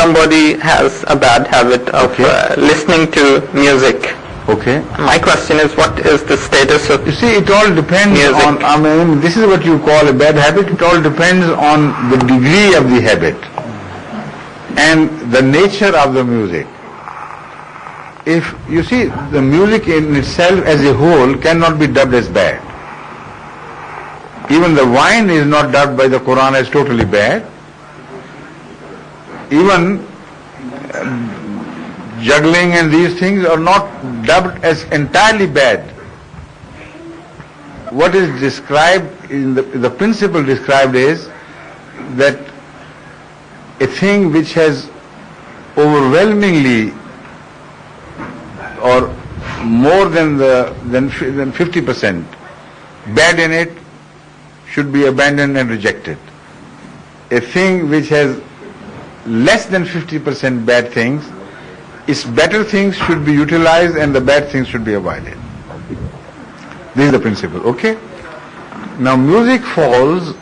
somebody has a bad habit of listening to music. Okay. My question is, what is the status of You see, it all depends music? on, I mean, this is what you call a bad habit. It all depends on the degree of the habit and the nature of the music. If you see, the music in itself as a whole cannot be dubbed as bad. Even the wine is not dubbed by the Quran as totally bad. Even juggling and these things are not dubbed as entirely bad. What is described, in the principle described is that a thing which has overwhelmingly or more than 50% bad in it should be abandoned and rejected. A thing which has less than 50% bad things, its better things should be utilized and the bad things should be avoided. This is the principle, okay? Now music falls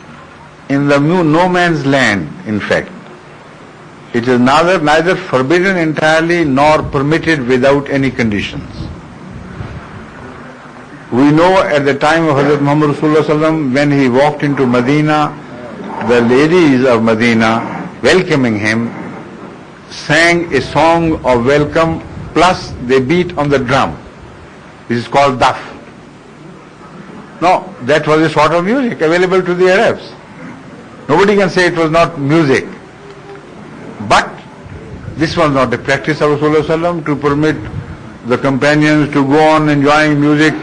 in the no man's land, in fact. It is neither forbidden entirely nor permitted without any conditions. We know at the time of Hazrat Muhammad Rasulullah Sallam, when he walked into Medina, the ladies of Medina welcoming him sang a song of welcome, plus they beat on the drum. This is called daf. No, that was a sort of music available to the Arabs. Nobody can say it was not music. But this was not the practice of Rasulullah Sallam to permit the companions to go on enjoying music,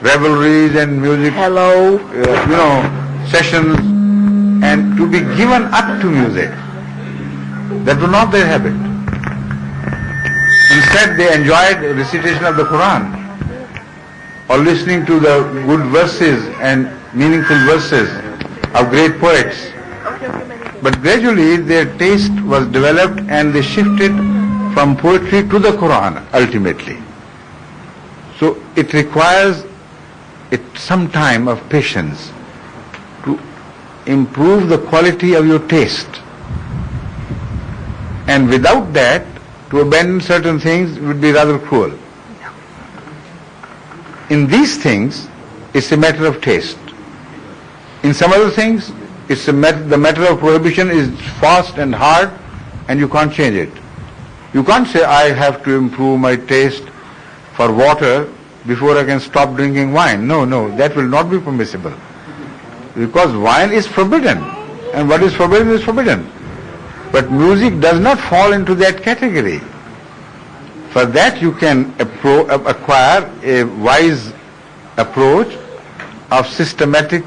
revelries and music, sessions, and to be given up to music. That was not their habit. Instead, they enjoyed recitation of the Quran or listening to the good verses and meaningful verses of great poets. But gradually their taste was developed and they shifted from poetry to the Quran ultimately. So it requires some time of patience to improve the quality of your taste. And without that, to abandon certain things would be rather cruel. In these things, it's a matter of taste. In some other things, the matter of prohibition is fast and hard, and you can't change it. You can't say, I have to improve my taste for water before I can stop drinking wine. No, that will not be permissible. Because wine is forbidden, and what is forbidden is forbidden. But music does not fall into that category. For that you can acquire a wise approach of systematic,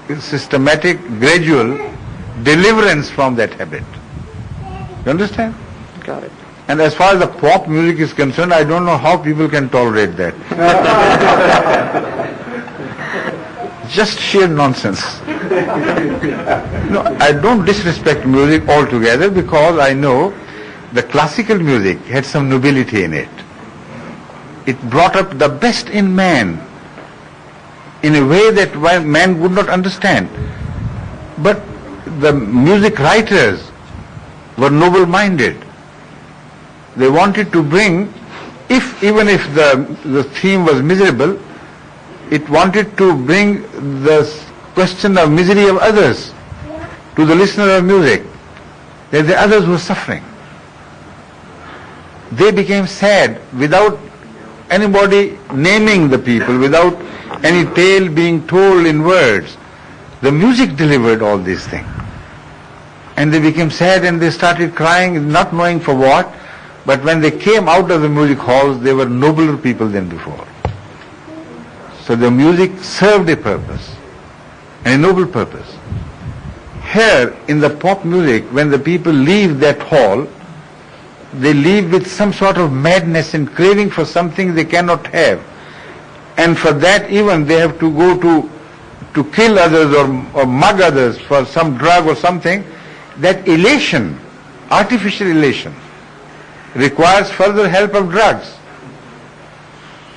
gradual deliverance from that habit. You understand? Got it. And as far as the pop music is concerned, I don't know how people can tolerate that. Just sheer nonsense. No, I don't disrespect music altogether because I know the classical music had some nobility in it. It brought up the best in man in a way that man would not understand. But the music writers were noble-minded. They wanted to bring, even if the theme was miserable, it wanted to bring the question of misery of others to the listener of music, that the others were suffering. They became sad without anybody naming the people, without any tale being told in words. The music delivered all these things. And they became sad and they started crying, not knowing for what, but when they came out of the music halls, they were nobler people than before. So the music served a purpose, and a noble purpose. Here, in the pop music, when the people leave that hall, they leave with some sort of madness and craving for something they cannot have. And for that even they have to go to kill others or mug others for some drug or something. That elation, artificial elation, requires further help of drugs.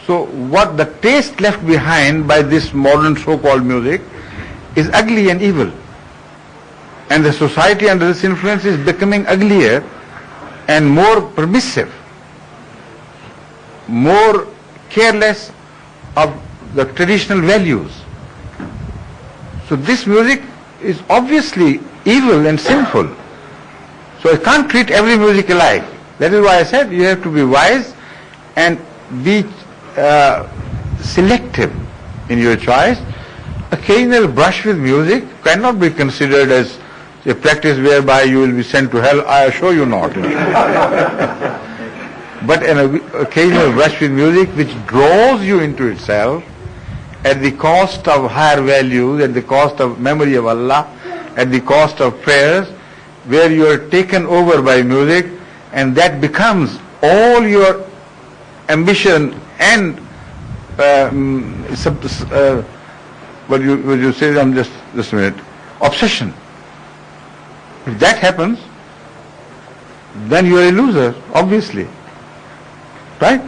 So what the taste left behind by this modern so-called music is ugly and evil. And the society under this influence is becoming uglier and more permissive, more careless of the traditional values. So this music is obviously evil and sinful. So I can't treat every music alike. That is why I said you have to be wise and be selective in your choice. Occasional brush with music cannot be considered as a practice whereby you will be sent to hell. I assure you not. But an occasional brush with music which draws you into itself at the cost of higher values, at the cost of memory of Allah, at the cost of prayers, where you are taken over by music, and that becomes all your ambition and what you say, just a minute, obsession. If that happens, then you are a loser, obviously. Right?